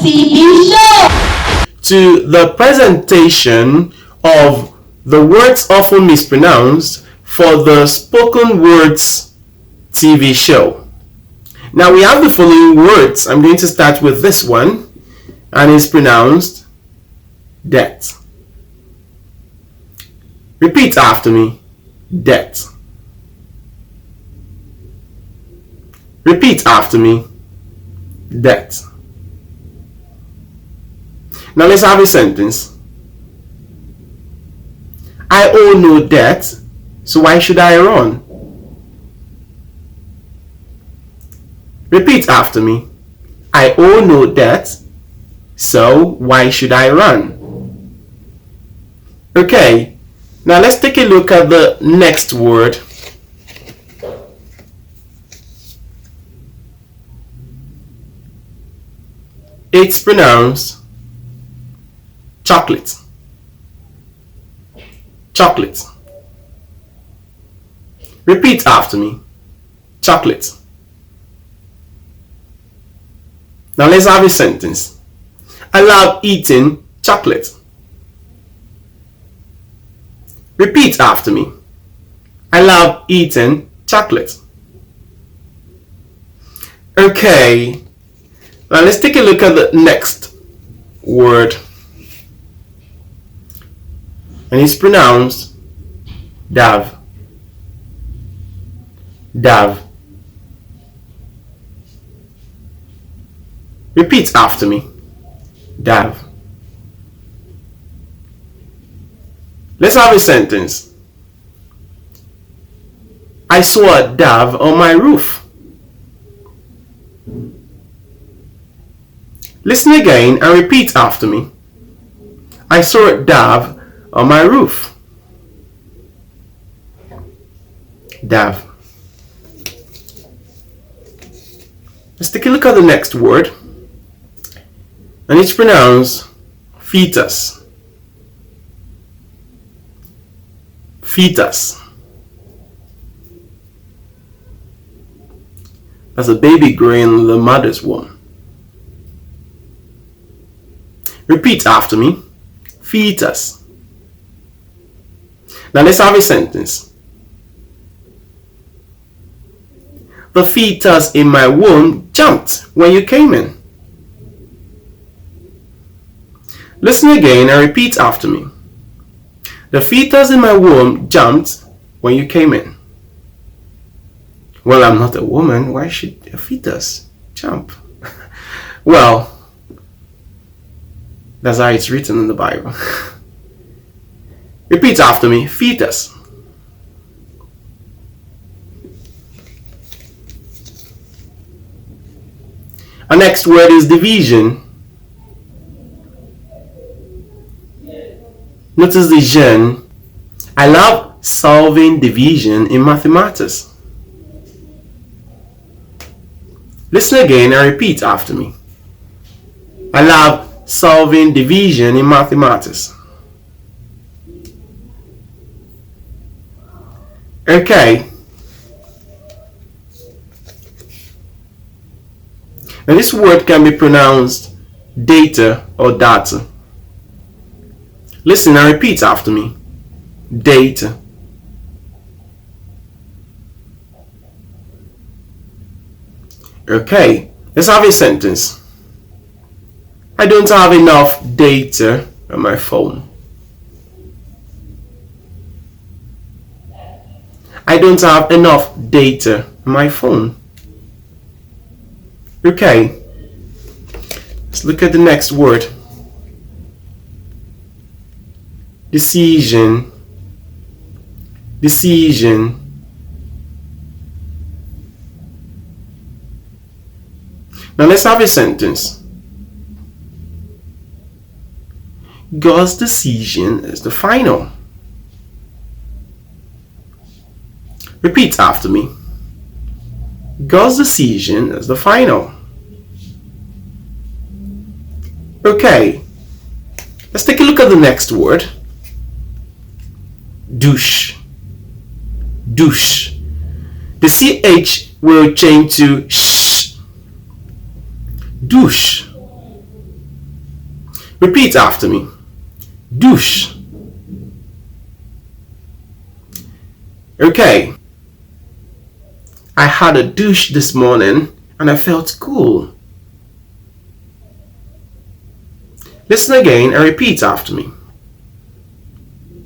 TV show. To the presentation of the words often mispronounced for the Spoken Words TV show. Now we have the following words. I'm going to start with this one, and it's pronounced debt. Repeat after me. Debt. Repeat after me. Debt. Now let's have a sentence. I owe no debt, so why should I run? Repeat after me. I owe no debt, so why should I run? Okay, now let's take a look at the next word. It's pronounced chocolate. Chocolate. Repeat after me. Chocolate. Now let's have a sentence. I love eating chocolate. Repeat after me. I love eating chocolate. Okay. Now let's take a look at the next word. And it's pronounced dav. Dav. Repeat after me. Dav. Let's have a sentence. I saw a dove on my roof. Listen again and repeat after me. I saw a dove on my roof. Dove. Let's take a look at the next word. And it's pronounced fetus. Fetus. That's a baby growing in the mother's womb. Repeat after me. Fetus. Now let's have a sentence. The fetus in my womb jumped when you came in. Listen again and repeat after me. The fetus in my womb jumped when you came in. Well, I'm not a woman. Why should a fetus jump? Well, that's how it's written in the Bible. Repeat after me. Fetus. Our next word is division. Notice the gen. I love solving division in mathematics. Listen again and repeat after me. I love solving division in mathematics. Okay. Now this word can be pronounced data or data. Listen and repeat after me. Data. Okay, let's have a sentence. I don't have enough data on my phone. I don't have enough data on my phone. Okay, let's look at the next word. Decision. Decision. Now let's have a sentence. God's decision is the final. Repeat after me. God's decision is the final. Okay, let's take a look at the next word. Douche. Douche. The CH will change to sh. Douche. Repeat after me. Douche. Okay. I had a douche this morning and I felt cool. Listen again and repeat after me.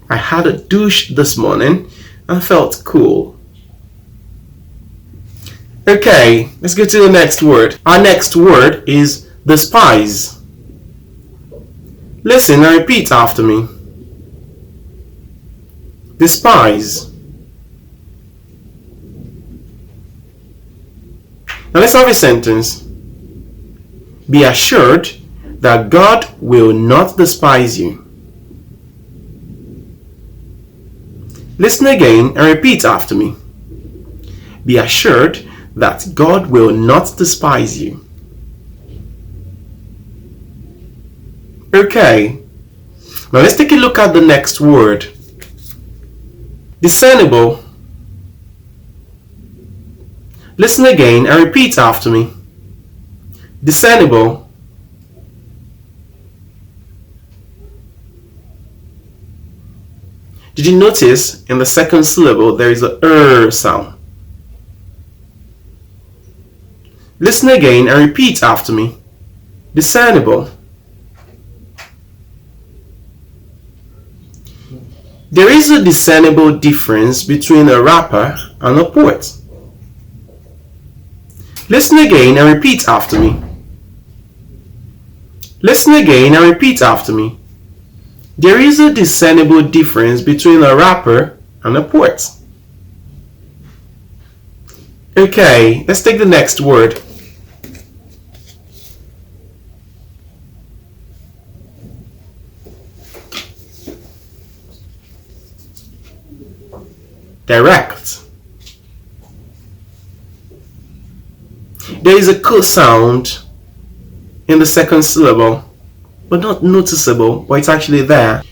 I had a douche this morning and I felt cool. Okay, let's go to the next word. Our next word is despise. Listen and repeat after me. Despise. Now let's have a sentence. Be assured that God will not despise you. Listen again and repeat after me. Be assured that God will not despise you. Okay, now let's take a look at the next word. Discernible. Listen again and repeat after me. Discernible. Did you notice in the second syllable there is a sound? Listen again and repeat after me. Discernible. There is a discernible difference between a rapper and a poet. Listen again and repeat after me. Listen again and repeat after me. There is a discernible difference between a rapper and a poet. Okay, let's take the next word. Direct. There is a k sound in the second syllable, but not noticeable, but it's actually there.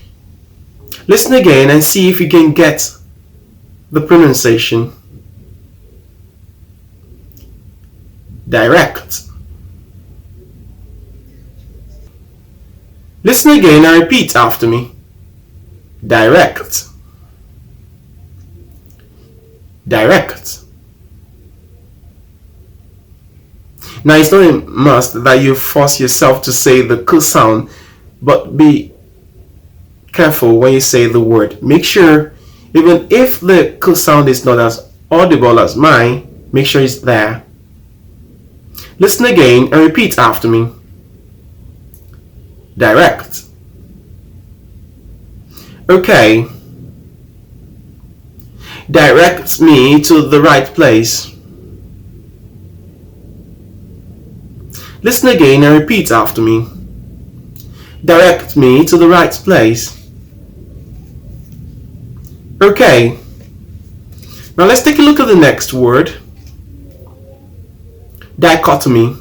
Listen again and see if you can get the pronunciation. Direct. Listen again and repeat after me. Direct. Direct. Now it's not a must that you force yourself to say the k sound, but be careful when you say the word. Make sure, even if the k sound is not as audible as mine, make sure it's there. Listen again and repeat after me. Direct. Okay. Direct me to the right place. Listen again and repeat after me. Direct me to the right place. Okay. Now let's take a look at the next word. Dichotomy.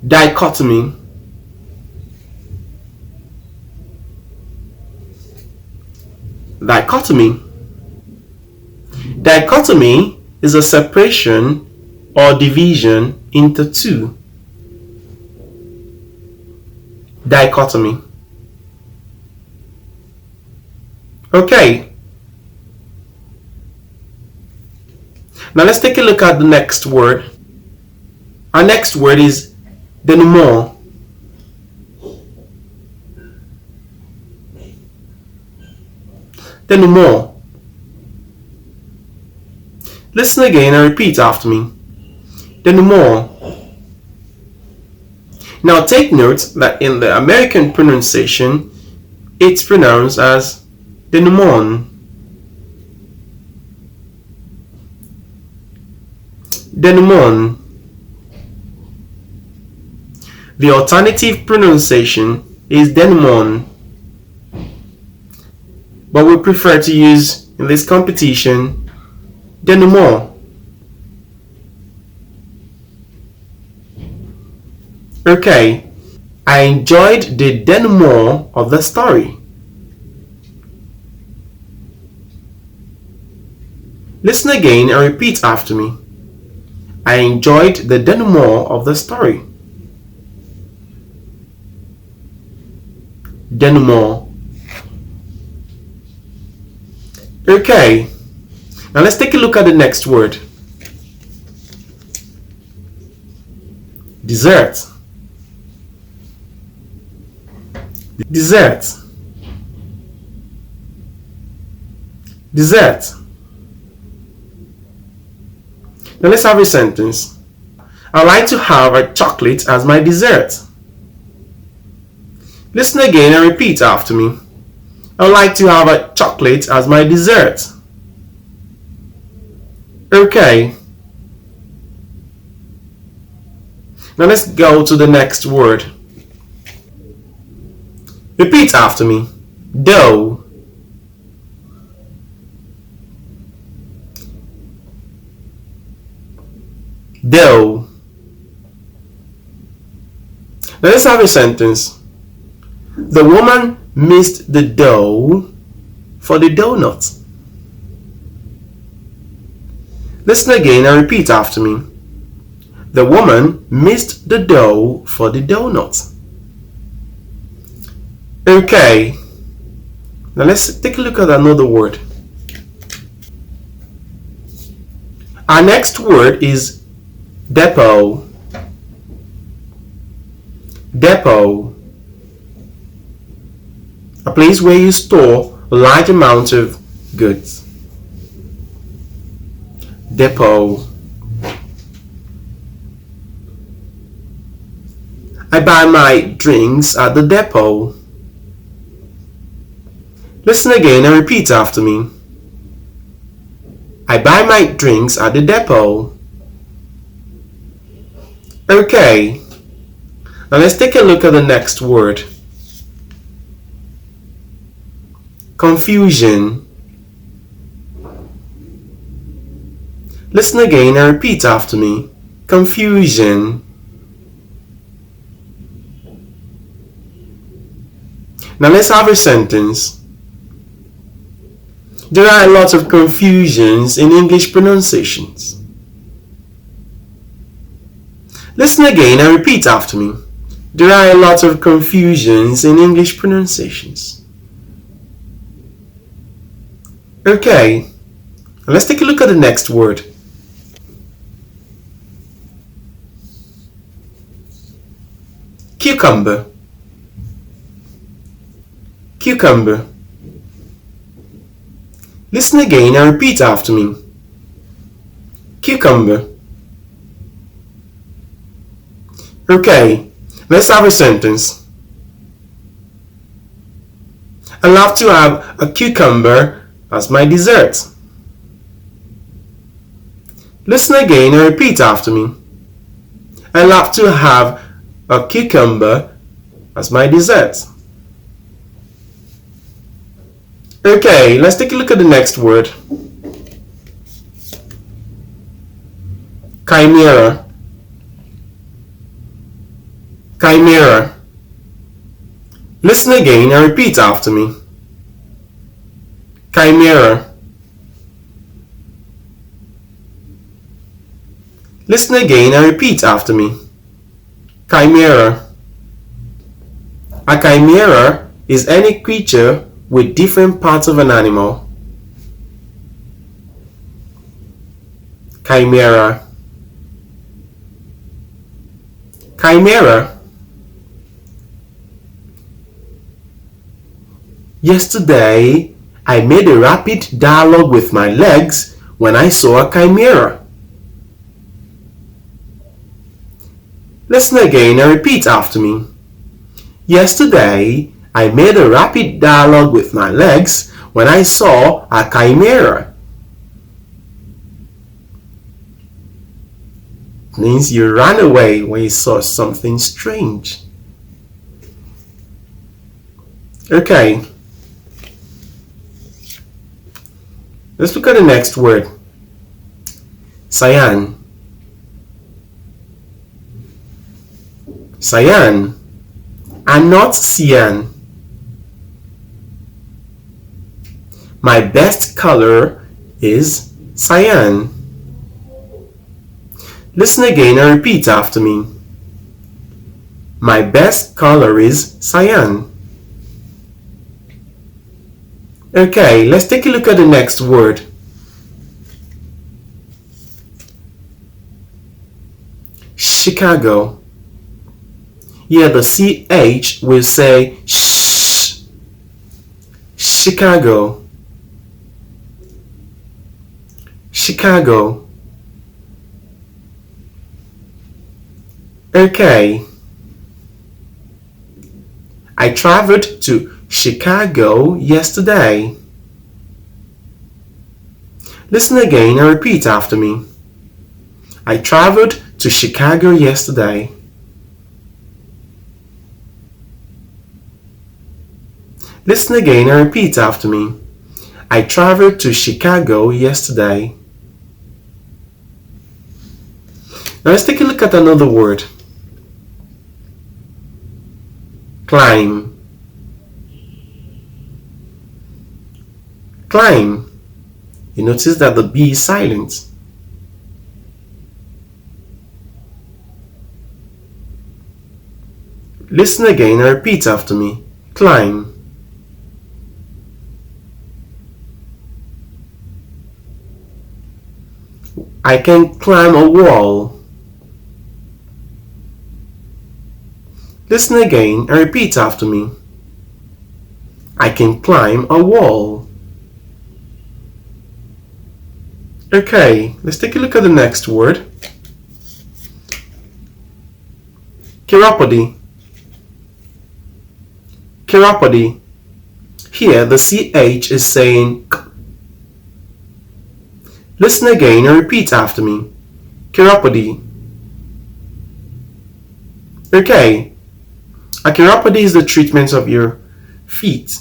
Dichotomy. Dichotomy. Dichotomy is a separation or division into two. Dichotomy. Okay. Now let's take a look at the next word. Our next word is denouement. Denouement. Listen again and repeat after me. Denouement. Now take note that in the American pronunciation, it's pronounced as denouement. Denouement. The alternative pronunciation is denouement, but we prefer to use in this competition denouement. Okay, I enjoyed the denouement of the story. Listen again and repeat after me. I enjoyed the denouement of the story. Denman. Okay, now let's take a look at the next word. Dessert. Dessert. Dessert. Now let's have a sentence. I like to have a chocolate as my dessert. Listen again and repeat after me. I like to have a chocolate as my dessert. Okay. Now let's go to the next word. Repeat after me. Dough. Dough. Now let's have a sentence. The woman mixed the dough for the donut. Listen again and repeat after me. The woman mixed the dough for the donut. Okay. Now let's take a look at another word. Our next word is depot. Depot. A place where you store a large amount of goods. Depot. I buy my drinks at the depot. Listen again and repeat after me. I buy my drinks at the depot. Okay. Now let's take a look at the next word. Confusion. Listen again and repeat after me. Confusion. Now let's have a sentence. There are a lot of confusions in English pronunciations. Listen again and repeat after me. There are a lot of confusions in English pronunciations. Okay, let's take a look at the next word. Cucumber. Cucumber. Listen again and repeat after me. Cucumber. Okay, let's have a sentence. I love to have a cucumber as my dessert. Listen again and repeat after me. I love to have a cucumber as my dessert. Okay, let's take a look at the next word. Chimera. Chimera. Listen again and repeat after me. Chimera. Listen again and repeat after me. Chimera. A chimera is any creature with different parts of an animal. Chimera. Chimera. Yesterday, I made a rapid dialogue with my legs when I saw a chimera. Listen again and repeat after me. Yesterday, I made a rapid dialogue with my legs when I saw a chimera. It means you ran away when you saw something strange. Okay. Let's look at the next word. Cyan. Cyan and not cyan. My best color is cyan. Listen again and repeat after me. My best color is cyan. Okay, let's take a look at the next word. Chicago. Here the CH will say sh. Chicago. Chicago. Okay. I traveled to Chicago yesterday. Listen again and repeat after me. I traveled to Chicago yesterday. Listen again and repeat after me. I traveled to Chicago yesterday. Now let's take a look at another word. Climb. Climb. You notice that the B is silent. Listen again and repeat after me. Climb. I can climb a wall. Listen again and repeat after me. I can climb a wall. Okay, let's take a look at the next word. Chiropody. Chiropody. Here the CH is saying K. Listen again and repeat after me. Chiropody. Okay, a chiropody is the treatment of your feet.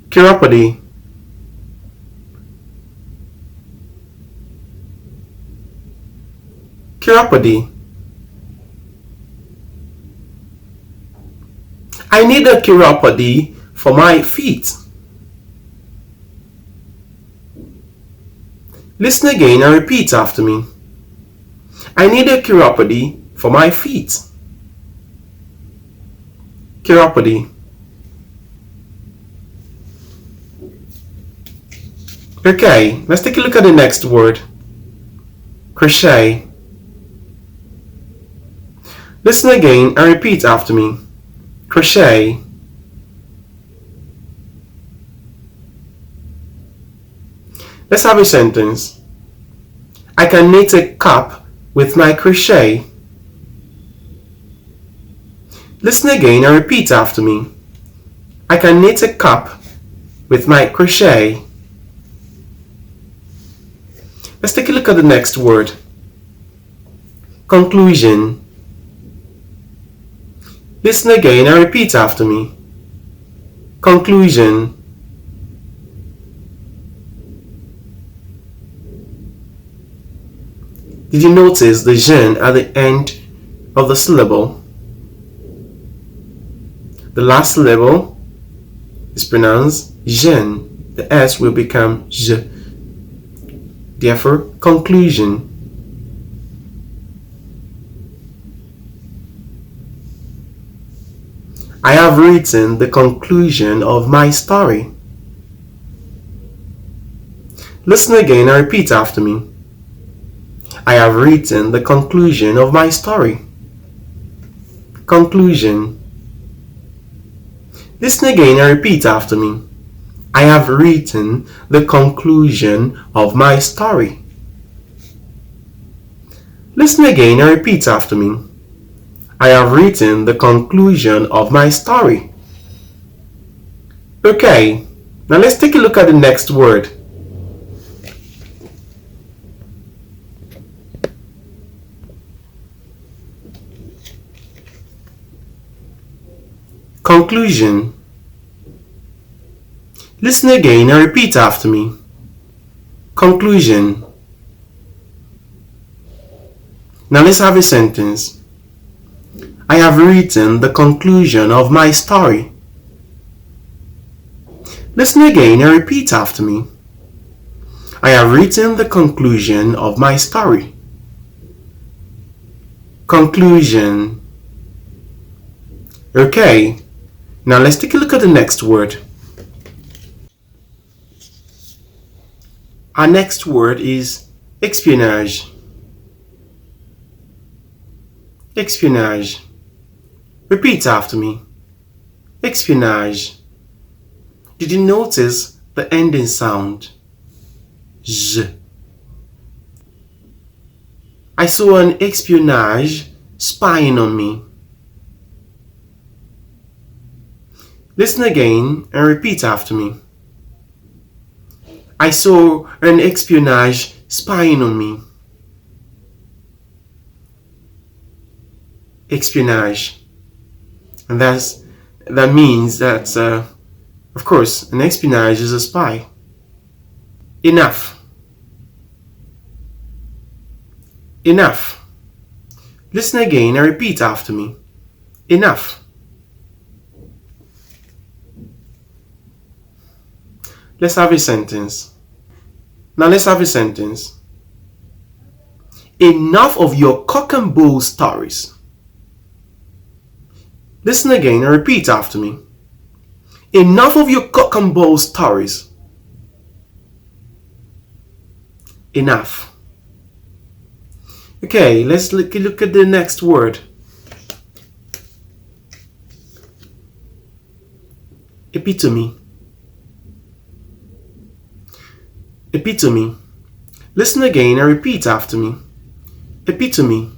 Chiropody. Chiropody. I need a chiropody for my feet. Listen again and repeat after me. I need a chiropody for my feet. Chiropody. Okay, let's take a look at the next word. Crochet. Listen again and repeat after me. Crochet. Let's have a sentence. I can knit a cap with my crochet. Listen again and repeat after me. I can knit a cap with my crochet. Let's take a look at the next word. Conclusion. Listen again and repeat after me. Conclusion. Did you notice the gen at the end of the syllable? The last syllable is pronounced gen. The S will become j. Therefore, conclusion. I have written the conclusion of my story. Listen again and repeat after me. I have written the conclusion of my story. Conclusion. Listen again and repeat after me. I have written the conclusion of my story. Listen again and repeat after me. I have written the conclusion of my story. Okay, now let's take a look at the next word. Conclusion. Listen again and repeat after me. Conclusion. Now let's have a sentence. I have written the conclusion of my story. Listen again and repeat after me. I have written the conclusion of my story. Conclusion. Okay, now let's take a look at the next word. Our next word is espionage. Espionage. Repeat after me. Espionage. Did you notice the ending sound? Z. I saw an espionage spying on me. Listen again and repeat after me. I saw an espionage spying on me. Espionage. And that means that, of course, an espionage is a spy. Enough. Enough. Listen again and repeat after me. Enough. Let's have a sentence. Now let's have a sentence. Enough of your cock and bull stories. Listen again and repeat after me. Enough of your cock and bull stories. Enough. Okay, let's look at the next word. Epitome. Epitome. Listen again and repeat after me. Epitome.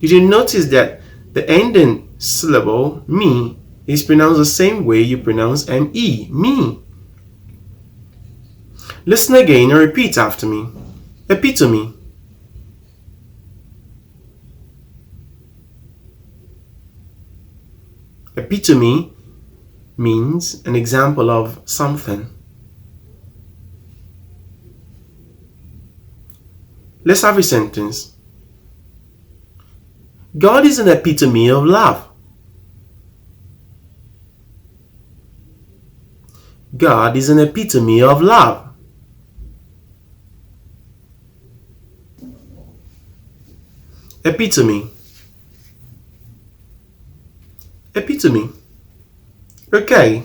Did you notice that the ending syllable, me, is pronounced the same way you pronounce me, me? Listen again and repeat after me. Epitome. Epitome means an example of something. Let's have a sentence. God is an epitome of love. God is an epitome of love. Epitome. Epitome. Okay.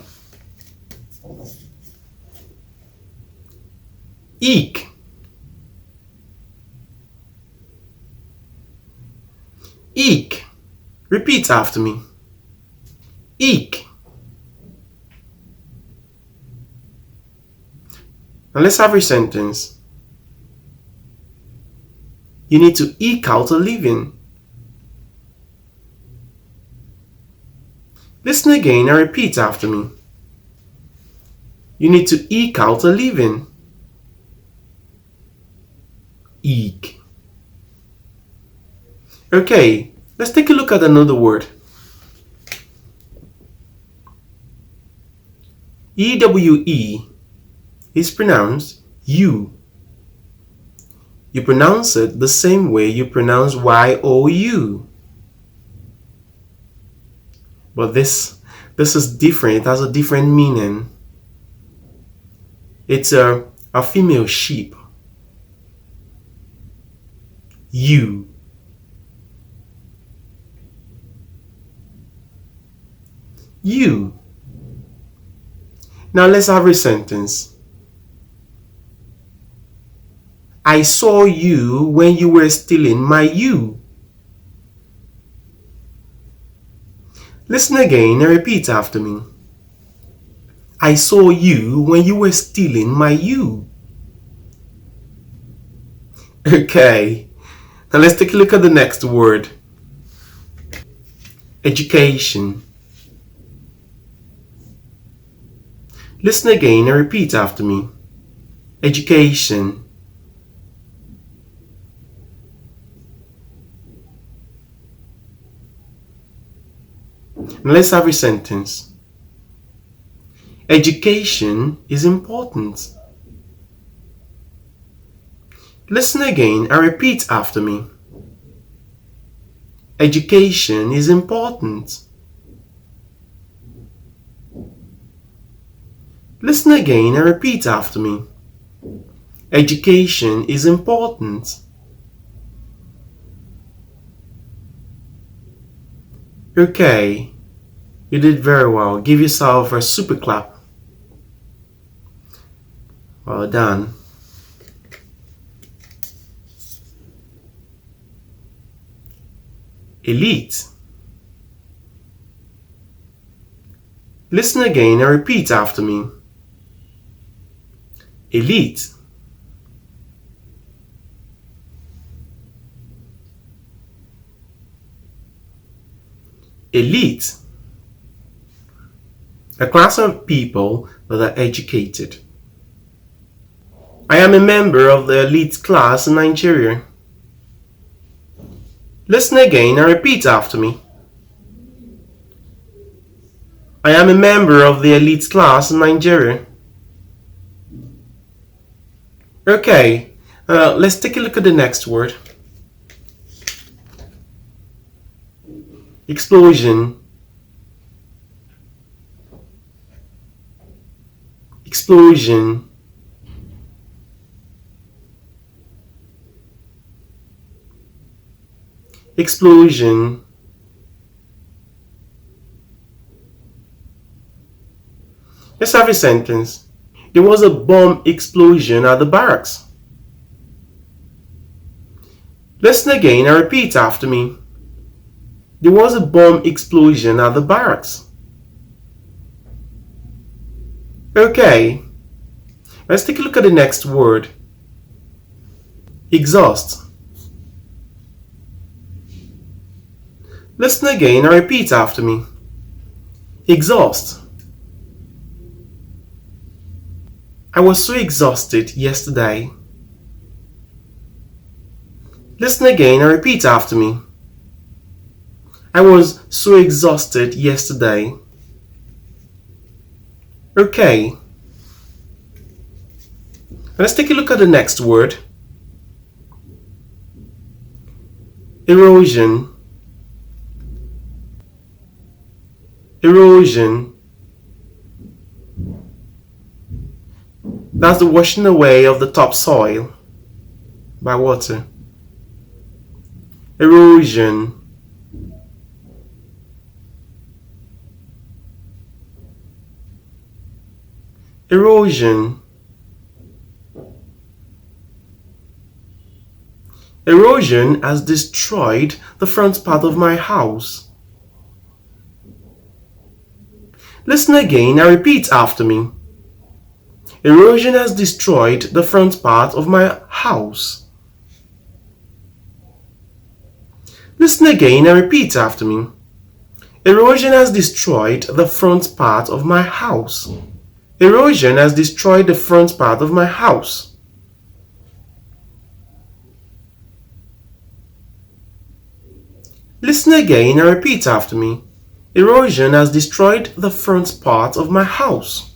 Eeek. Eeek. Repeat after me. Eeek. Now let's have a sentence. You need to eke out a living. Listen again and repeat after me. You need to eke out a living. Eek. Okay, let's take a look at another word. EWE is pronounced you. You pronounce it the same way you pronounce YOU. But this is different. It has a different meaning. It's a female sheep. You. You. Now let's have a sentence. I saw you when you were stealing my you. Listen again and repeat after me. I saw you when you were stealing my you. Okay, now let's take a look at the next word. Education. Listen again and repeat after me. Education. Now let's have a sentence. Education is important. Listen again and repeat after me. Education is important. Listen again and repeat after me. Education is important. Okay, You did very well. Give yourself a super clap. Well done. Elite. Listen again and repeat after me. Elite. Elite. A class of people that are educated. I am a member of the elite class in Nigeria. Listen again and repeat after me. I am a member of the elite class in Nigeria. Okay, let's take a look at the next word. Explosion. Explosion. Explosion. Let's have a sentence. There was a bomb explosion at the barracks. Listen again and repeat after me. There was a bomb explosion at the barracks. Okay, let's take a look at the next word. Exhaust. Listen again and repeat after me. Exhaust. I was so exhausted yesterday. Listen again and repeat after me. I was so exhausted yesterday. Okay. Let's take a look at the next word. Erosion. Erosion. That's the washing away of the topsoil by water. Erosion. Erosion. Erosion has destroyed the front part of my house. Listen again and repeat after me. Erosion has destroyed the front part of my house. Listen again and repeat after me. Erosion has destroyed the front part of my house. Erosion has destroyed the front part of my house. Listen again and repeat after me. Erosion has destroyed the front part of my house.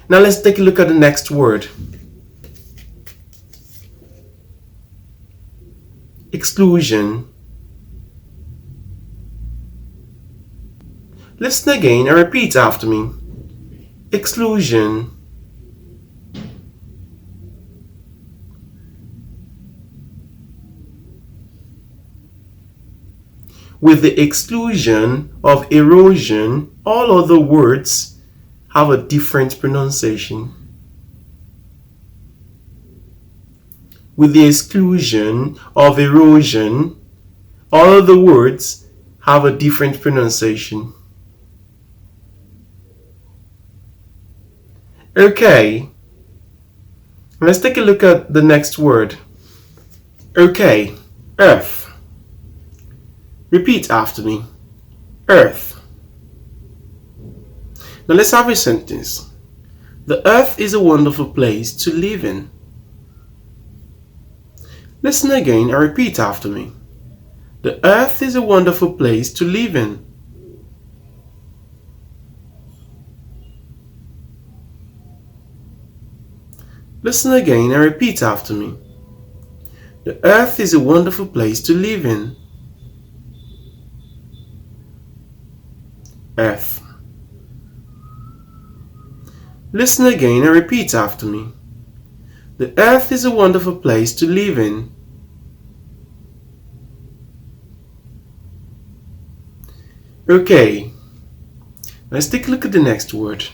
Now let's take a look at the next word. Exclusion. Listen again and repeat after me. Exclusion. With the exclusion of erosion, all other words have a different pronunciation. With the exclusion of erosion, all other words have a different pronunciation. Okay, let's take a look at the next word. Okay, earth. Repeat after me. Earth. Now let's have a sentence. The earth is a wonderful place to live in. Listen again and repeat after me. The earth is a wonderful place to live in. Listen again and repeat after me. The earth is a wonderful place to live in. Earth. Listen again and repeat after me. The earth is a wonderful place to live in. Okay, let's take a look at the next word.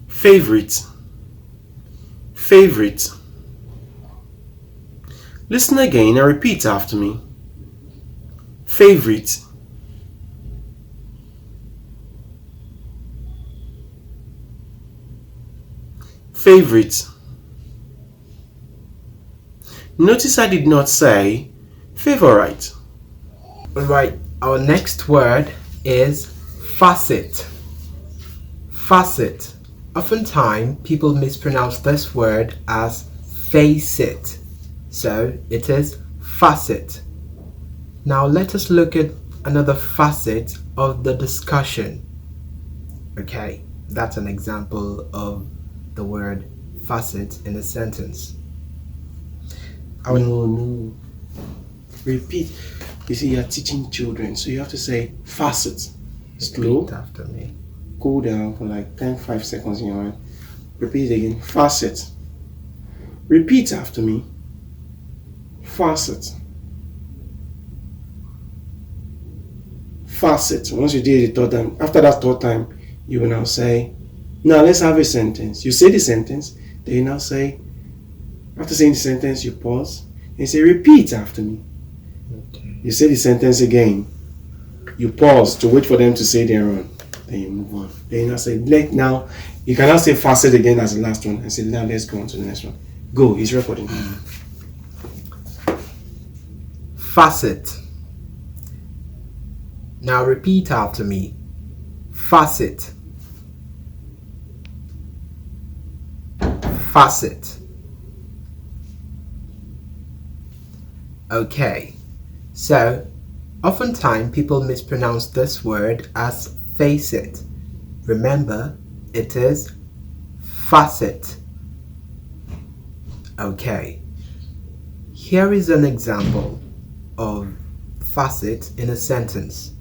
Favorite. Favorite. Listen again and repeat after me. Favorite. Favorite. Notice I did not say favorite. Alright, our next word is facet. Facet. Oftentimes, people mispronounce this word as facet. So, it is facet. Now, let us look at another facet of the discussion. Okay, that's an example of the word facet in a sentence. No. Repeat. You see, you're teaching children, so you have to say facet. Slow. Repeat after me. Go down for like 5 seconds in your mind. Repeat it again. Facet. Repeat after me. Facet. Facet. Once you did it the third time, after that third time, you will now say, now let's have a sentence. You say the sentence, then you now say, after saying the sentence, you pause and say, repeat after me. Okay. You say the sentence again. You pause to wait for them to say their own. Then you move on. Then you now say, now, you can now say facet again as the last one and say, now let's go on to the next one. Go, he's recording. Facet. Now repeat after me. Facet. Facet. Okay, so oftentimes people mispronounce this word as facet. Remember, it is facet. Okay, here is an example of facet in a sentence.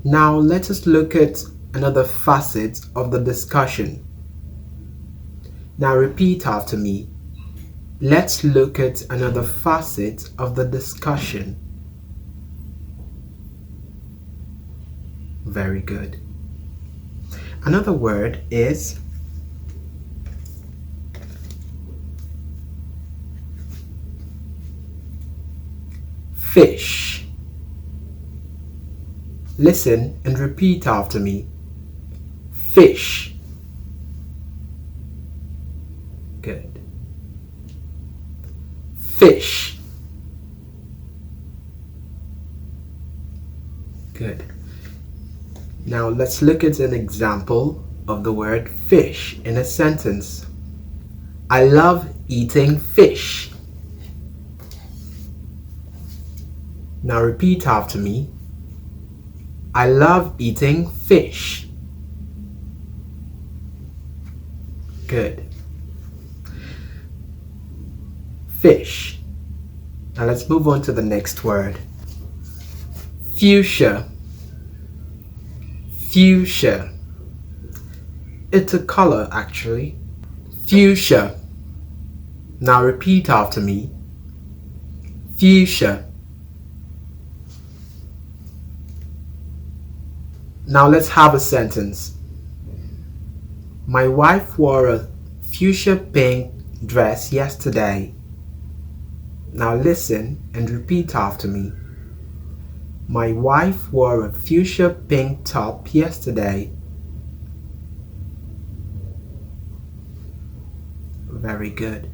Now let us look at another facet of the discussion. Now repeat after me. Let's look at another facet of the discussion. Very good. Another word is fish. Listen and repeat after me. Fish. Good. Fish. Good. Now let's look at an example of the word fish in a sentence. I love eating fish. Now repeat after me. I love eating fish. Good. Fish. Now let's move on to the next word. Fuchsia. Fuchsia. It's a color actually. Fuchsia. Now repeat after me. Fuchsia. Now let's have a sentence. My wife wore a fuchsia pink dress yesterday. Now listen and repeat after me. My wife wore a fuchsia pink top yesterday. Very good.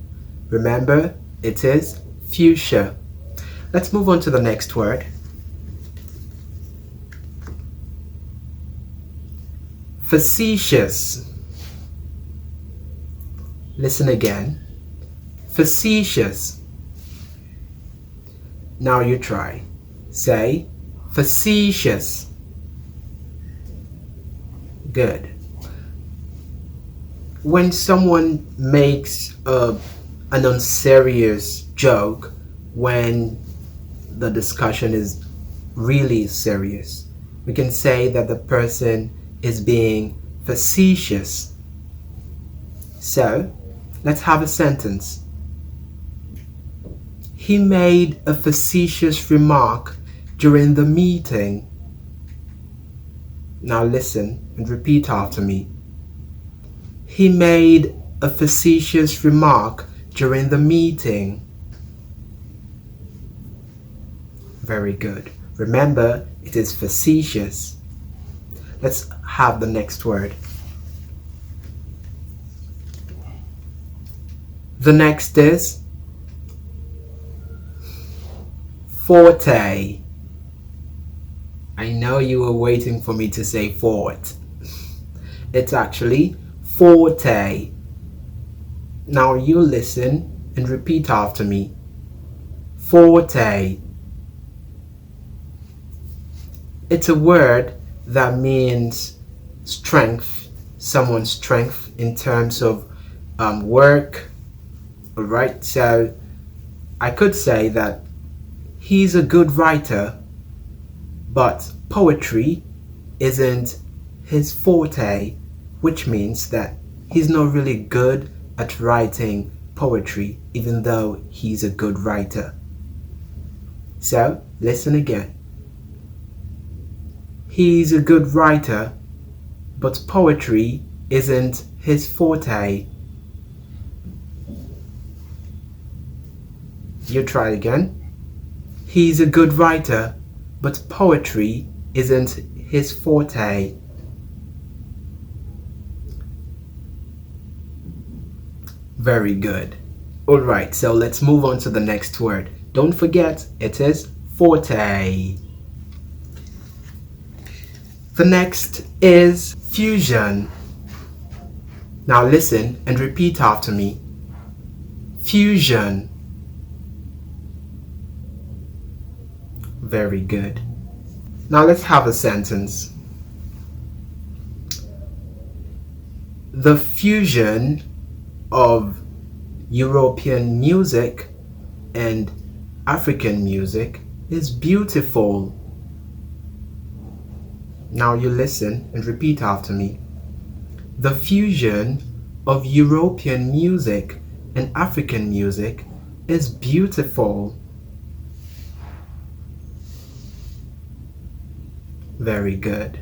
Remember, it is fuchsia. Let's move on to the next word. Facetious. Listen again. Facetious. Now you try. Say facetious. Good. When someone makes an unserious joke when the discussion is really serious, we can say that the person is being facetious. So, let's have a sentence. He made a facetious remark during the meeting. Now listen and repeat after me. He made a facetious remark during the meeting. Very good. Remember, it is facetious. Let's have the next word. The next is forte. I know you were waiting for me to say forte. It's actually forte. Now you listen and repeat after me. Forte. It's a word that means strength, someone's strength in terms of work. Alright, so I could say that he's a good writer, but poetry isn't his forte, which means that he's not really good at writing poetry, even though he's a good writer. So, listen again. He's a good writer, but poetry isn't his forte. You try it again. He's a good writer, but poetry isn't his forte. Very good. Alright, so let's move on to the next word. Don't forget, it is forte. The next is fusion. Now listen and repeat after me. Fusion. Very good. Now let's have a sentence. The fusion of European music and African music is beautiful. Now you listen and repeat after me. The fusion of European music and African music is beautiful. Very good.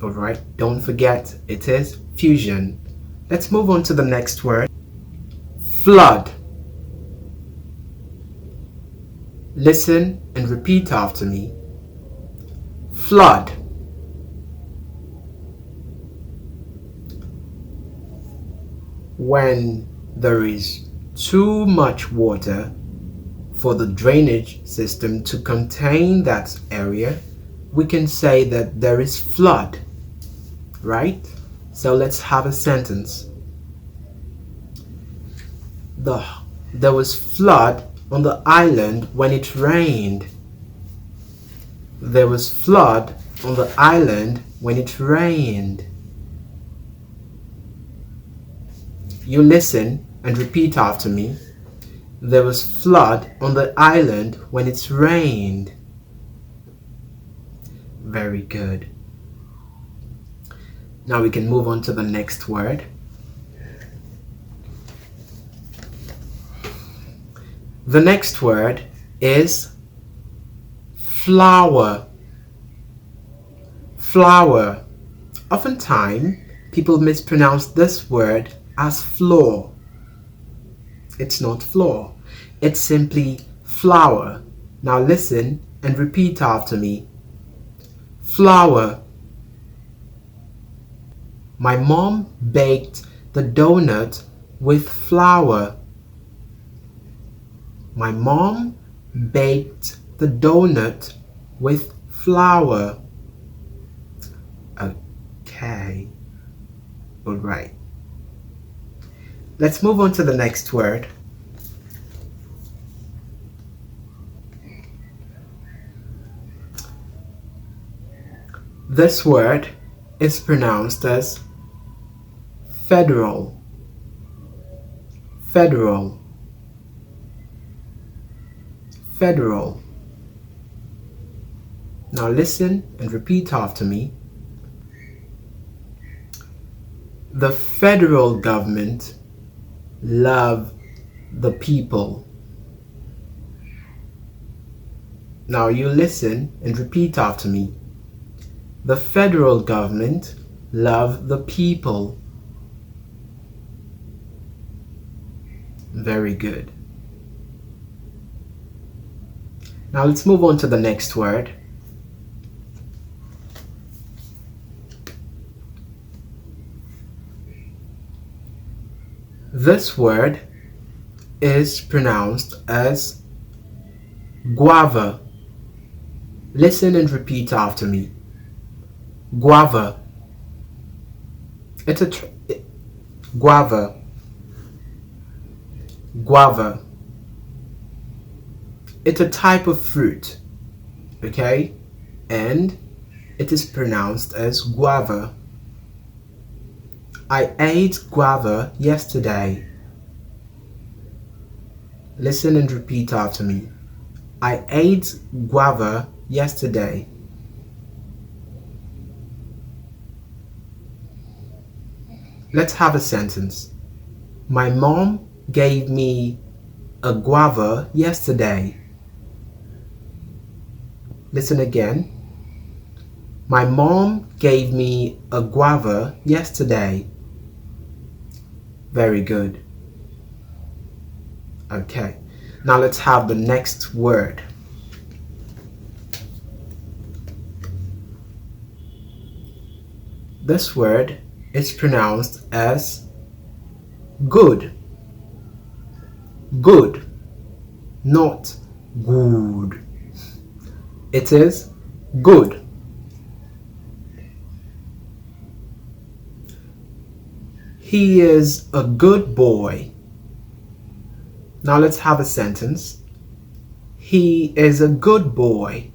Alright, don't forget, it is fusion. Let's move on to the next word. Flood. Listen and repeat after me. Flood. When there is too much water for the drainage system to contain that area, we can say that there is flood, right? So let's have a sentence. There was flood on the island when it rained. There was flood on the island when it rained. You listen and repeat after me. There was flood on the island when it rained. Very good. Now we can move on to the next word. The next word is flower. Flower. Oftentimes, people mispronounce this word as floor. It's not floor. It's simply flower. Now listen and repeat after me. Flour. My mom baked the donut with flour. My mom baked the donut with flour. Okay. All right. Let's move on to the next word. This word is pronounced as federal. Federal. Federal. Now listen and repeat after me. The federal government love the people. Now you listen and repeat after me. The federal government love the people. Very good. Now let's move on to the next word. This word is pronounced as guava. Listen and repeat after me. Guava. It's a guava. Guava. It's a type of fruit, okay? And it is pronounced as guava. I ate guava yesterday. Listen and repeat after me. I ate guava yesterday. Let's have a sentence. My mom gave me a guava yesterday. Listen again. My mom gave me a guava yesterday. Very good. Okay, now let's have the next word. This word is pronounced as good. Good, not good. It is good. He is a good boy. Now let's have a sentence. He is a good boy.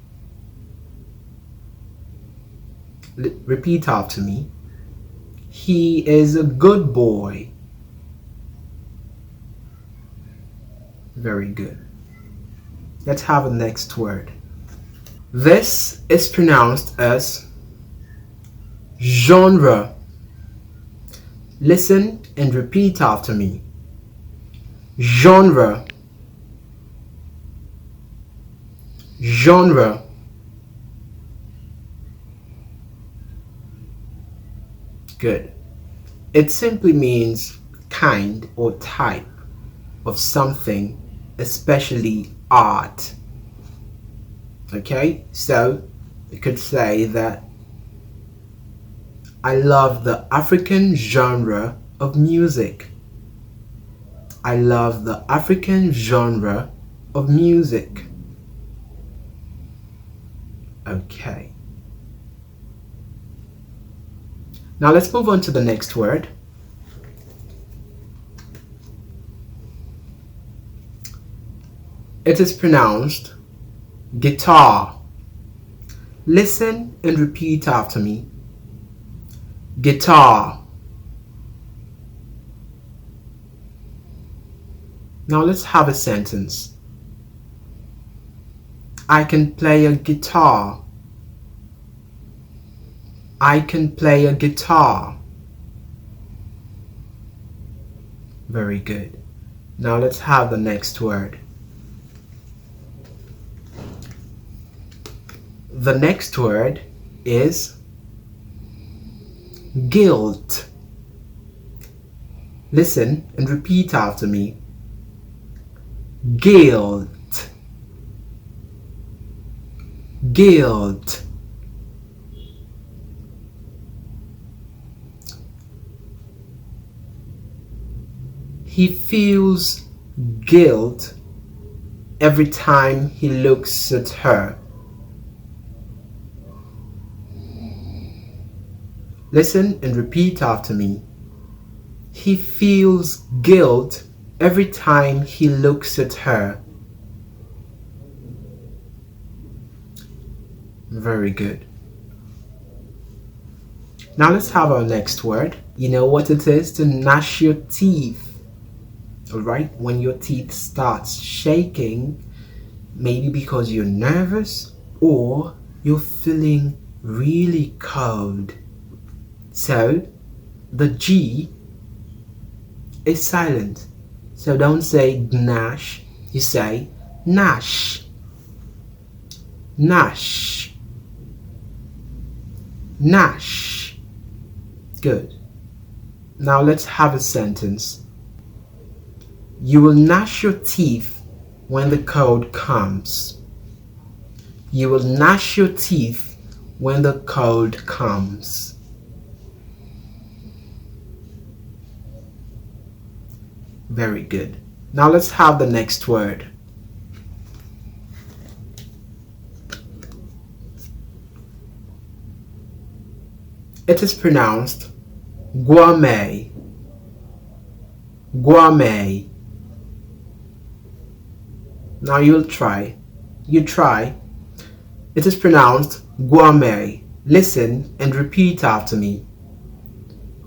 Repeat after me. He is a good boy. Very good. Let's have a next word. This is pronounced as genre. Listen and repeat after me. Genre. Genre. Good. It simply means kind or type of something, especially art. Okay, so you could say that I love the African genre of music. I love the African genre of music. Okay. Now let's move on to the next word. It is pronounced guitar. Listen and repeat after me. Guitar. Now let's have a sentence. I can play a guitar. I can play a guitar. Very good. Now let's have the next word. The next word is guilt. Listen and repeat after me. Guilt. Guilt. He feels guilt every time he looks at her. Listen and repeat after me. He feels guilt every time he looks at her. Very good. Now let's have our next word. You know what it is to gnash your teeth. Alright, when your teeth starts shaking, maybe because you're nervous or you're feeling really cold. So the G is silent. So don't say gnash, you say gnash. Gnash. Gnash. Good. Now let's have a sentence. You will gnash your teeth when the cold comes. You will gnash your teeth when the cold comes. Very good. Now let's have the next word. It is pronounced guame. Guame. Now you'll try. You try. It is pronounced guame. Listen and repeat after me.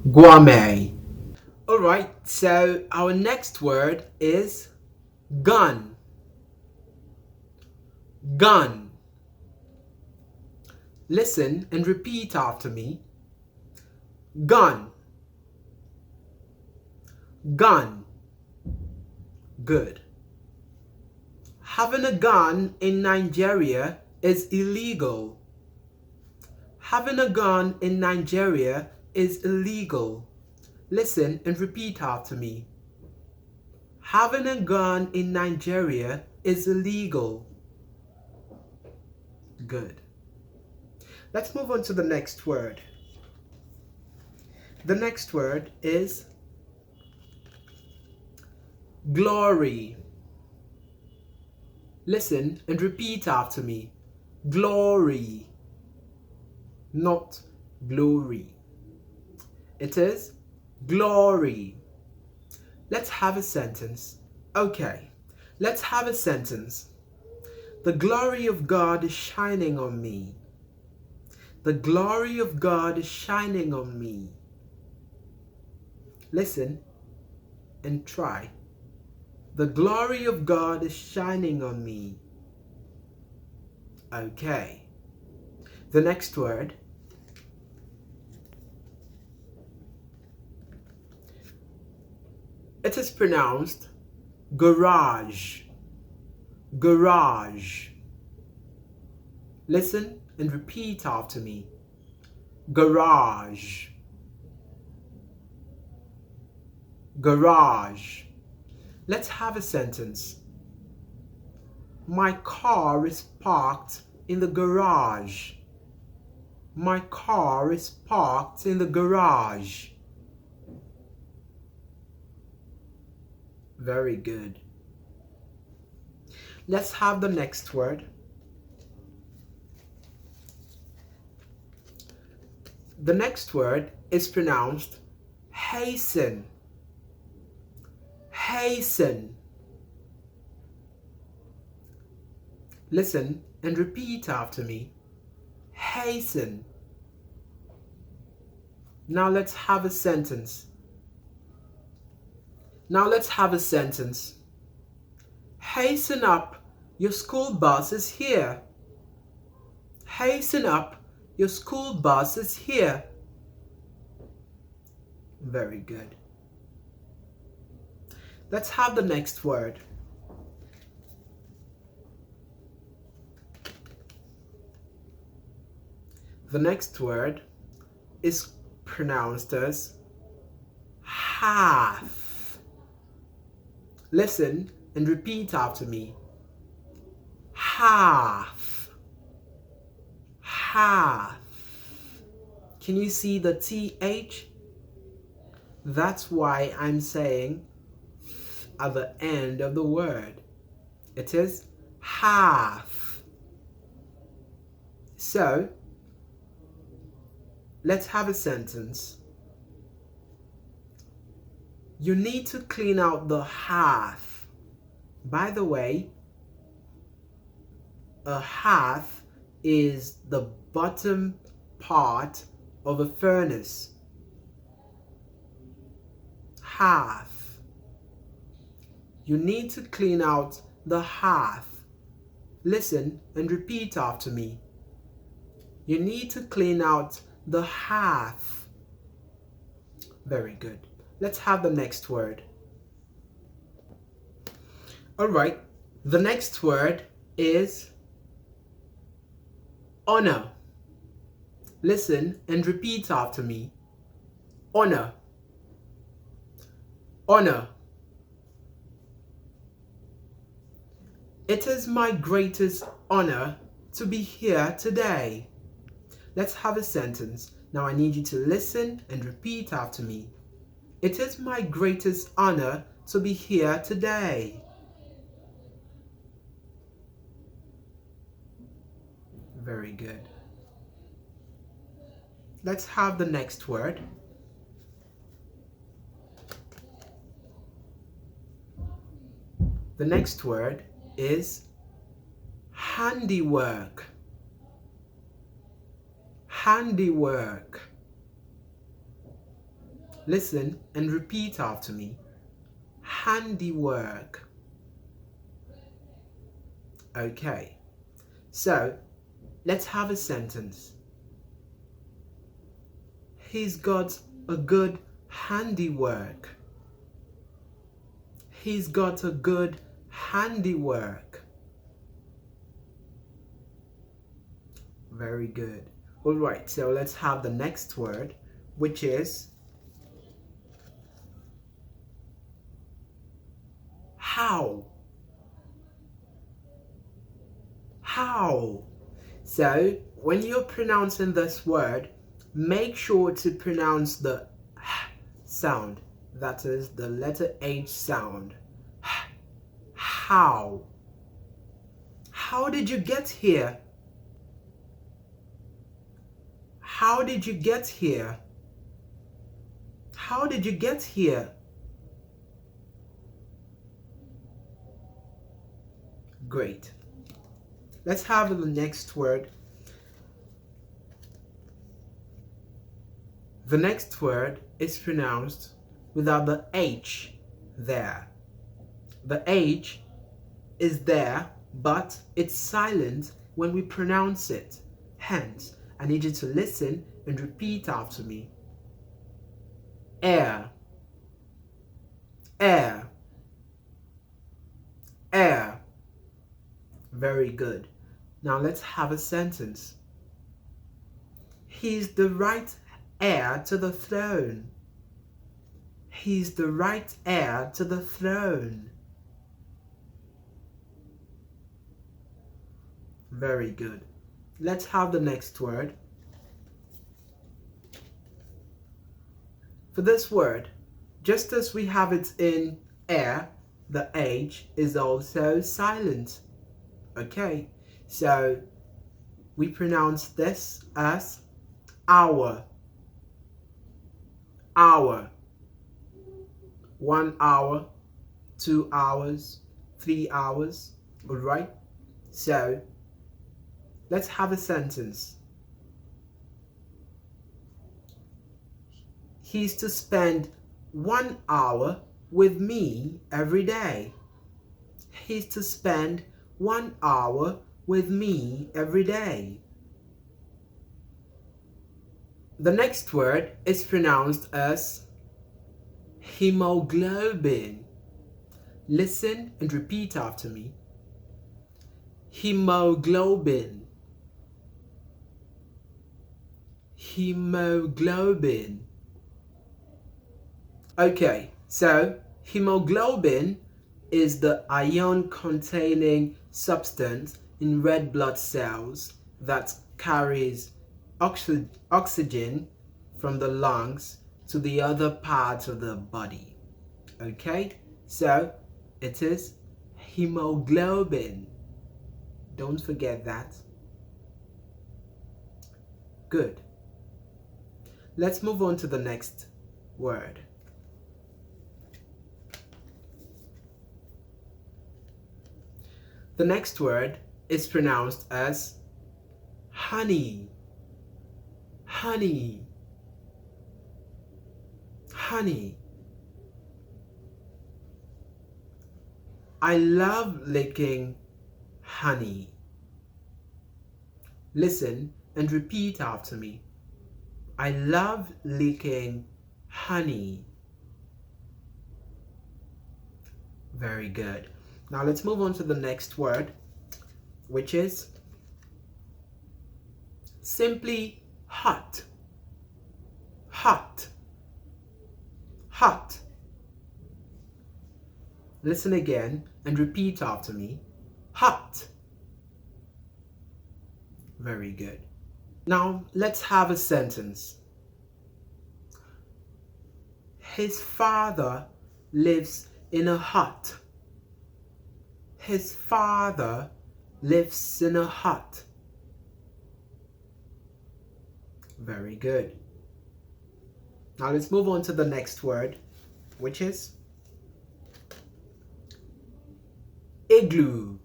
Guame. Alright, so our next word is gun. Gun. Listen and repeat after me. Gun. Gun. Good. Having a gun in Nigeria is illegal. Having a gun in Nigeria is illegal. Listen and repeat after me. Having a gun in Nigeria is illegal. Good. Let's move on to the next word. The next word is glory. Listen and repeat after me. Glory. Not glory. It is glory. Let's have a sentence. Okay, let's have a sentence. The glory of God is shining on me. The glory of God is shining on me. Listen and try. The glory of God is shining on me. Okay. The next word. It is pronounced garage. Garage. Listen and repeat after me. Garage. Garage. Let's have a sentence. My car is parked in the garage. My car is parked in the garage. Very good. Let's have the next word. The next word is pronounced hasten. Hasten. Listen and repeat after me. Hasten. Now let's have a sentence. Now let's have a sentence. Hasten up, your school bus is here. Hasten up, your school bus is here. Very good. Let's have the next word. The next word is pronounced as half. Listen and repeat after me. Half. Half. Can you see the TH? That's why I'm saying at the end of the word. It is half. So, let's have a sentence. You need to clean out the hearth. By the way, a hearth is the bottom part of a furnace. Hearth. You need to clean out the hearth. Listen and repeat after me. You need to clean out the hearth. Very good. Let's have the next word. Alright, the next word is honor. Listen and repeat after me. Honor. Honor. It is my greatest honor to be here today. Let's have a sentence. Now I need you to listen and repeat after me. It is my greatest honor to be here today. Very good. Let's have the next word. The next word is handiwork. Handiwork. Listen and repeat after me. Handiwork. Okay, so let's have a sentence. He's got a good handiwork. He's got a good handiwork. Very good. All right, so let's have the next word, which is how. How. So when you're pronouncing this word, make sure to pronounce the h sound. That is the letter H sound. How. How did you get here? How did you get here? How did you get here? Great. Let's have the next word. The next word is pronounced without the H there. The H is there, but it's silent when we pronounce it. Hence, I need you to listen and repeat after me. Air. Air. Air. Very good. Now let's have a sentence. He's the right heir to the throne. He's the right heir to the throne. Very good. Let's have the next word. For this word, just as we have it in air, the H is also silent. Okay, so we pronounce this as hour. Hour. 1 hour, 2 hours, 3 hours. All right, so let's have a sentence. He's to spend 1 hour with me every day. He's to spend 1 hour with me every day. The next word is pronounced as hemoglobin. Listen and repeat after me. Hemoglobin. Hemoglobin. Okay, so hemoglobin is the ion-containing substance in red blood cells that carries oxygen from the lungs to the other parts of the body. Okay, so it is hemoglobin. Don't forget that. Good. Let's move on to the next word. The next word is pronounced as honey. Honey. Honey. I love licking honey. Listen and repeat after me. I love licking honey. Very good. Now let's move on to the next word, which is simply hot, hot, hot. Listen again and repeat after me. Hot. Very good. Now let's have a sentence. His father lives in a hut. His father lives in a hut. Very good. Now let's move on to the next word, which is igloo.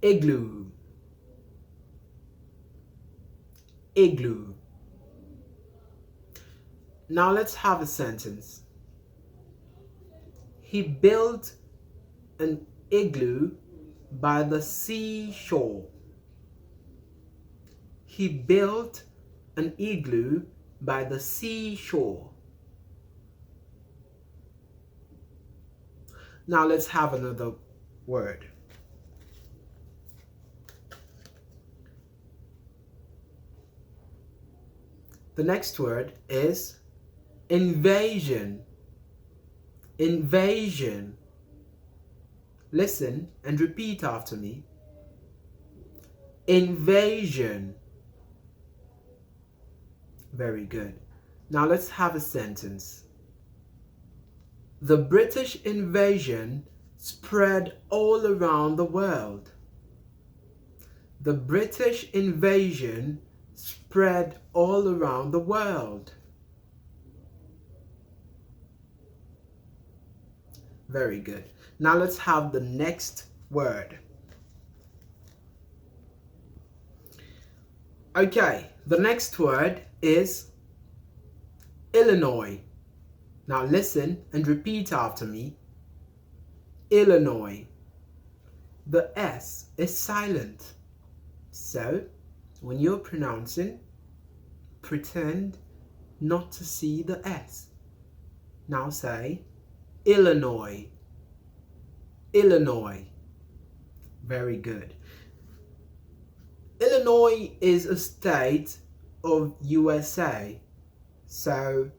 Igloo. Igloo. Now let's have a sentence. He built an igloo by the seashore. He built an igloo by the seashore. Now let's have another word. The next word is invasion. Invasion. Listen and repeat after me. Invasion. Very good. Now let's have a sentence. The British invasion spread all around the world. The British invasion spread all around the world. Very good. Now let's have the next word. Okay, the next word is Illinois. Now listen and repeat after me. Illinois. The S is silent. So, when you're pronouncing, pretend not to see the S. Now say Illinois. Illinois. Very good. Illinois is a state of USA. So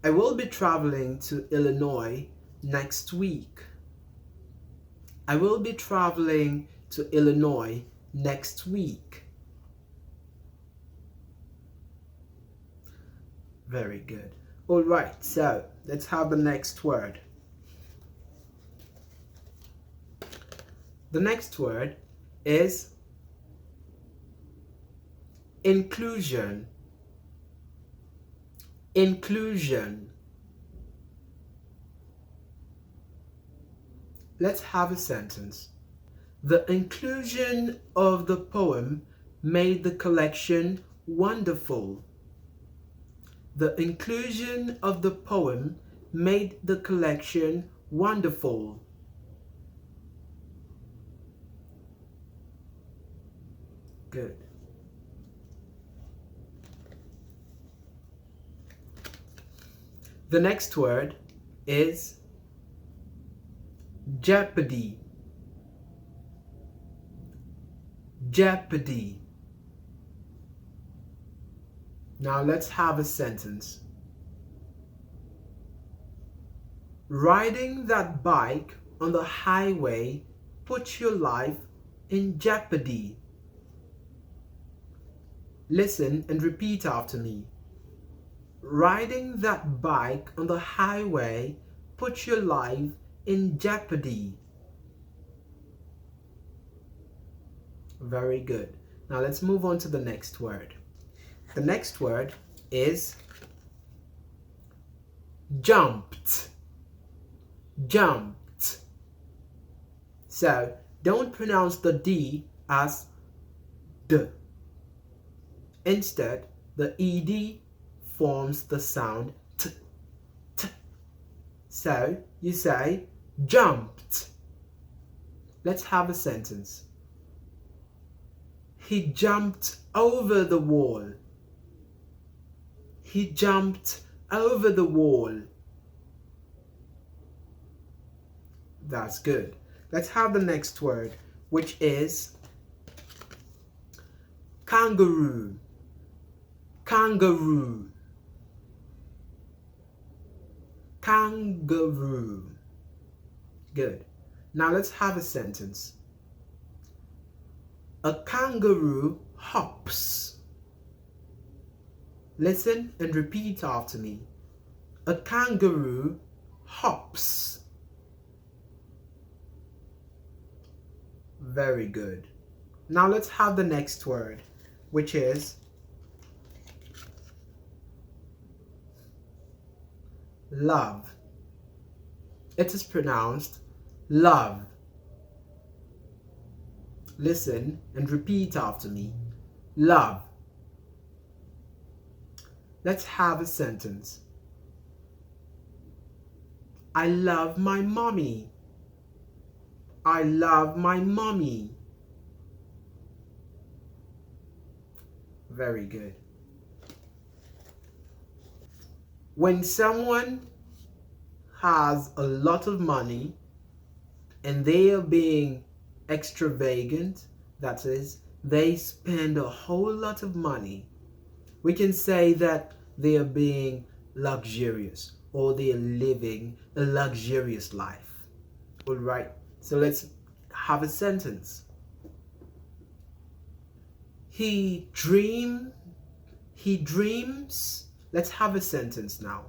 I will be traveling to Illinois next week. I will be traveling to Illinois next week. Very good. All right, so let's have the next word. The next word is inclusion. Inclusion. Let's have a sentence. The inclusion of the poem made the collection wonderful. The inclusion of the poem made the collection wonderful. Good. The next word is jeopardy. Jeopardy. Now let's have a sentence. Riding that bike on the highway puts your life in jeopardy. Listen and repeat after me. Riding that bike on the highway puts your life in jeopardy. Very good. Now let's move on to the next word. The next word is jumped. Jumped. So don't pronounce the D as D. Instead, the ED forms the sound T, T. So you say jumped. Let's have a sentence. He jumped over the wall. He jumped over the wall. That's good. Let's have the next word, which is kangaroo, kangaroo, kangaroo. Good. Now let's have a sentence. A kangaroo hops. Listen and repeat after me. A kangaroo hops. Very good. Now let's have the next word, which is love. It is pronounced love. Listen and repeat after me. Love. Let's have a sentence. I love my mommy. I love my mommy. Very good. When someone has a lot of money and they are being extravagant, that is, they spend a whole lot of money, we can say that they are being luxurious or they are living a luxurious life. All right, so let's have a sentence. He dreams. Let's have a sentence now.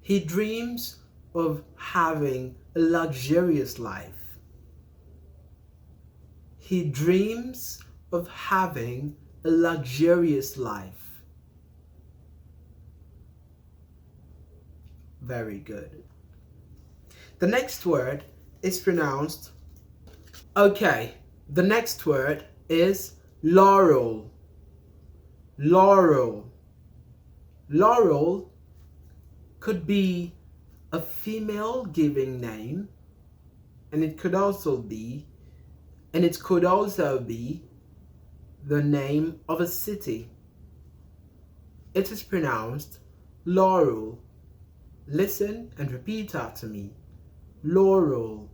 He dreams of having a luxurious life. He dreams of having a luxurious life. Very good. The next word is pronounced. Okay, the next word is laurel. Laurel. Laurel could be a female giving name, and it could also be the name of a city. It is pronounced laurel. Listen and repeat after me. Laurel.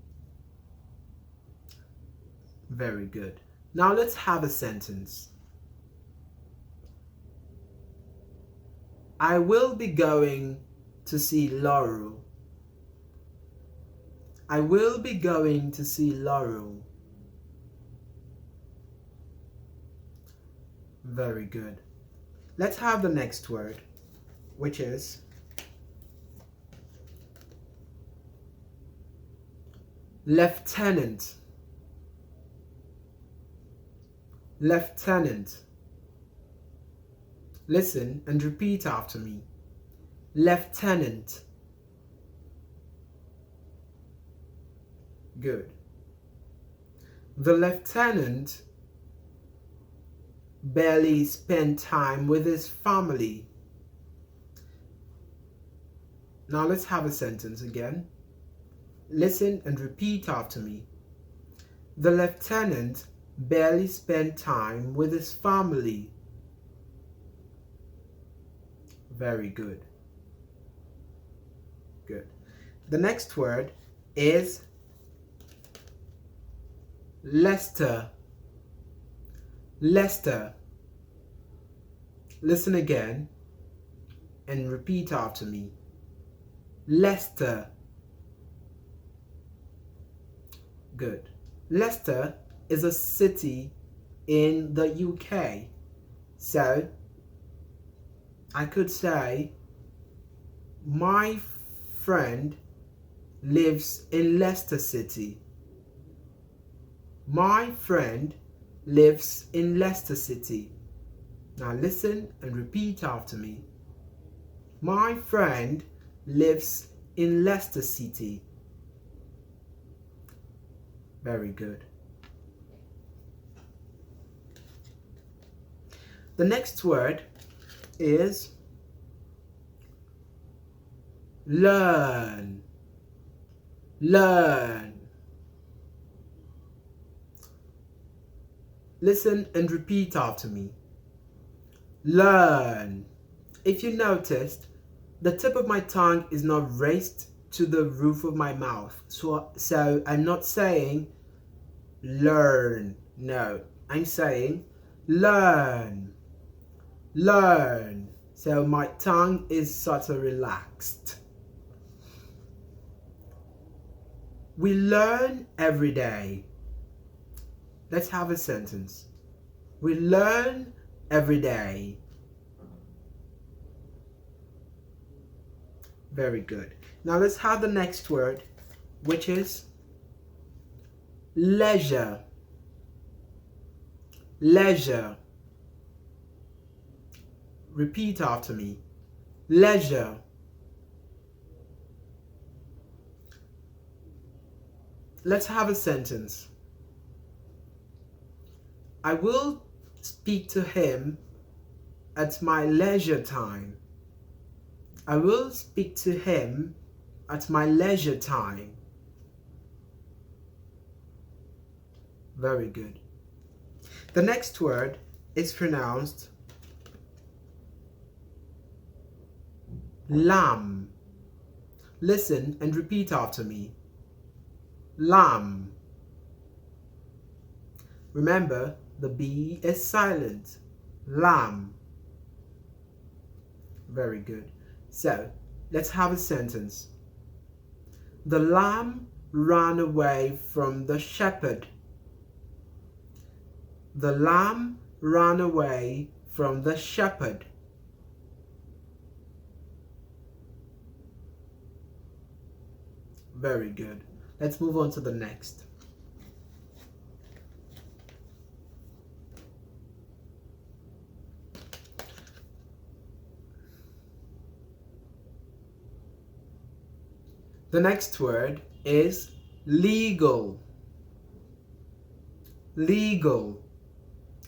Very good. Now let's have a sentence. I will be going to see Laurel. I will be going to see Laurel. Very good. Let's have the next word, which is lieutenant. Lieutenant. Listen and repeat after me. Lieutenant. Good. The lieutenant barely spent time with his family. Now let's have a sentence again. Listen and repeat after me. The lieutenant barely spent time with his family. Very good. Good. The next word is Leicester. Leicester. Listen again and repeat after me. Leicester. Good. Leicester is a city in the UK. So I could say my friend lives in Leicester City. My friend lives in Leicester City. Now listen and repeat after me. My friend lives in Leicester City. Very good. The next word is learn. Learn. Listen and repeat after me. Learn. If you noticed, the tip of my tongue is not raised to the roof of my mouth. So I'm not saying learn. No, I'm saying learn, learn. So my tongue is sort of relaxed. We learn every day. Let's have a sentence. We learn every day. Very good. Now let's have the next word, which is leisure. Leisure. Repeat after me. Leisure. Let's have a sentence. I will speak to him at my leisure time. I will speak to him at my leisure time. Very good. The next word is pronounced lamb. Listen and repeat after me. Lamb. Remember, the B is silent. Lamb. Very good. So, let's have a sentence. The lamb ran away from the shepherd. The lamb ran away from the shepherd. Very good. Let's move on to the next. The next word is legal. Legal,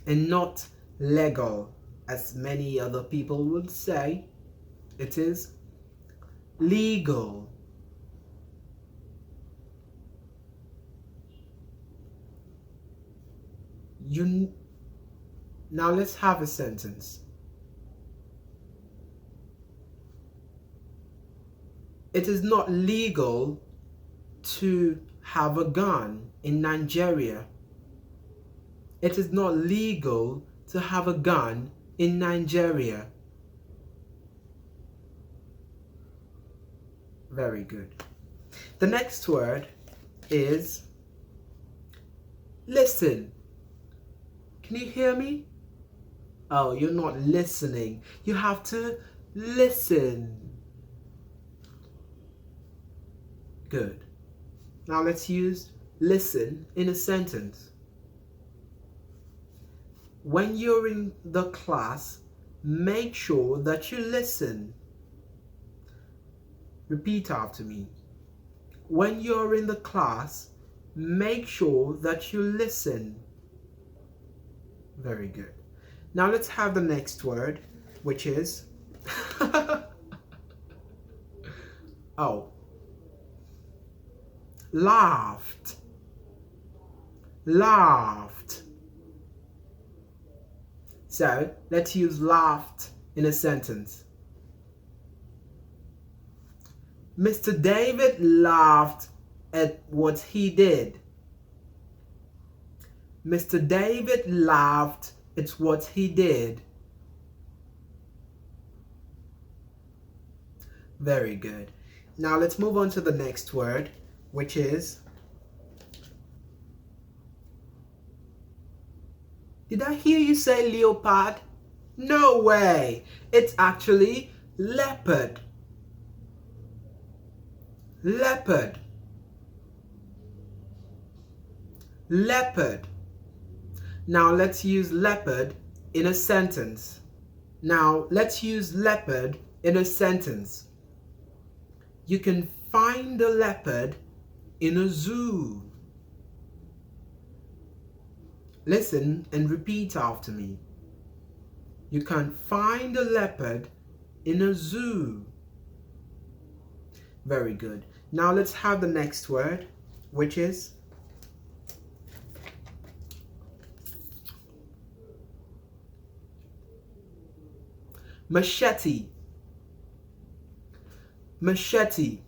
and not legal, as many other people would say. It is legal. Now let's have a sentence. It is not legal to have a gun in Nigeria. It is not legal to have a gun in Nigeria. Very good. The next word is listen. Can you hear me? Oh, you're not listening. You have to listen. Good. Now let's use listen in a sentence. When you're in the class, make sure that you listen. Repeat after me. When you're in the class, make sure that you listen. Very good. Now let's have the next word, which is laughed. Laughed. So let's use laughed in a sentence. Mr. David laughed at what he did. Mr. David laughed at what he did. Very good. Now let's move on to the next word, which is... Did I hear you say leopard? No way! It's actually leopard. Leopard. Leopard. Now let's use leopard in a sentence. Now let's use leopard in a sentence. You can find a leopard in a zoo. Listen and repeat after me. You can find a leopard in a zoo. Very good. Now let's have the next word, which is machete. Machete.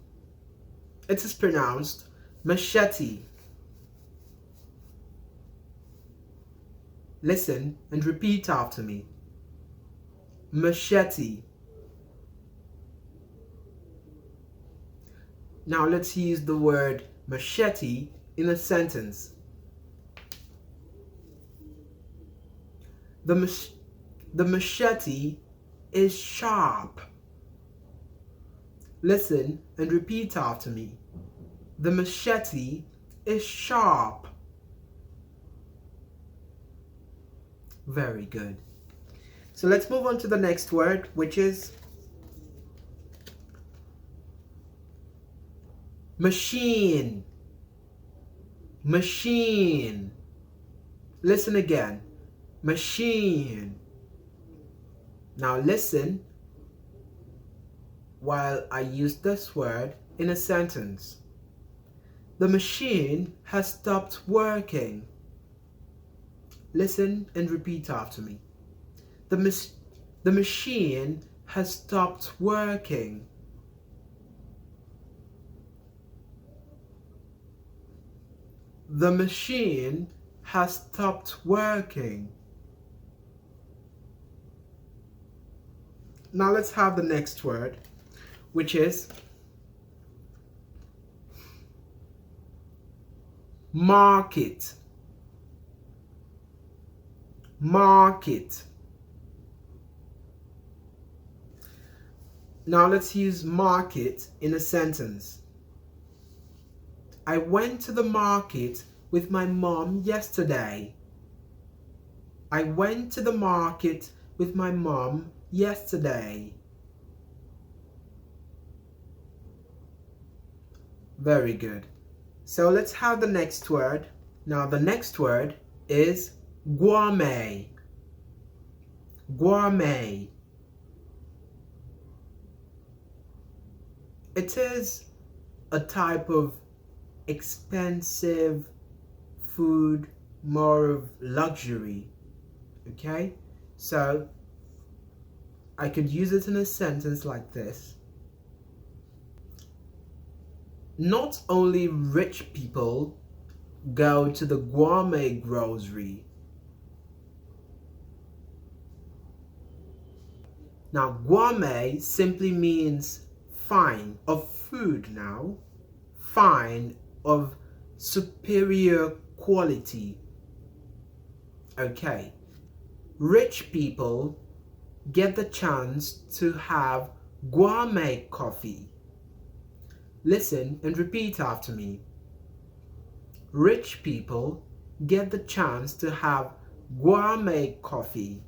It is pronounced machete. Listen and repeat after me. Machete. Now let's use the word machete in a sentence. The machete is sharp. Listen and repeat after me. The machete is sharp. Very good. So let's move on to the next word, which is machine. Machine. Listen again. Machine. Now listen while I use this word in a sentence. The machine has stopped working. Listen and repeat after me. The machine has stopped working. The machine has stopped working. Now let's have the next word, which is market. Market. Now let's use market in a sentence. I went to the market with my mom yesterday. I went to the market with my mom yesterday. Very good. So let's have the next word. Now the next word is guame. Guame. It is a type of expensive food, more of luxury. Okay? So I could use it in a sentence like this. Not only rich people go to the guame grocery. Now guame simply means fine, of food now. Fine, of superior quality. Okay. Rich people get the chance to have guame coffee. Listen and repeat after me. Rich people get the chance to have guame coffee.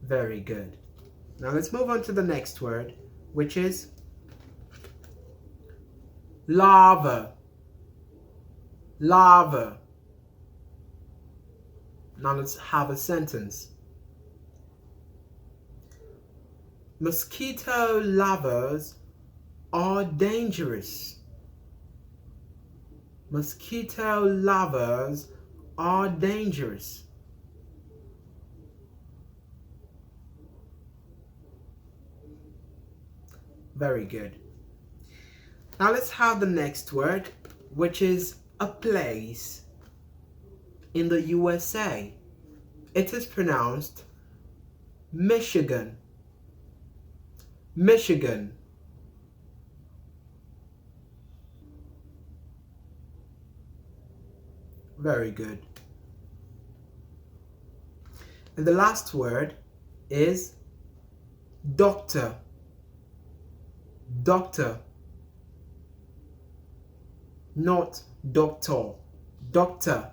Very good. Now let's move on to the next word, which is lava. Lava. Now let's have a sentence. Mosquito larvae are dangerous. Mosquito larvae are dangerous. Very good. Now let's have the next word, which is a place in the USA. It is pronounced Michigan. Michigan. Very good. And the last word is doctor. Doctor. Not doctor. Doctor.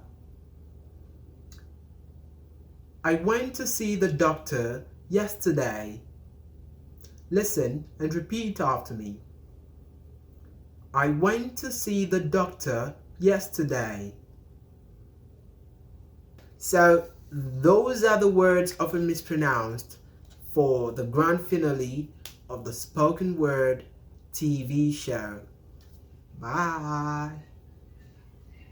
I went to see the doctor yesterday. Listen and repeat after me. I went to see the doctor yesterday. So those are the words often mispronounced for the grand finale of the spoken word TV show. Bye.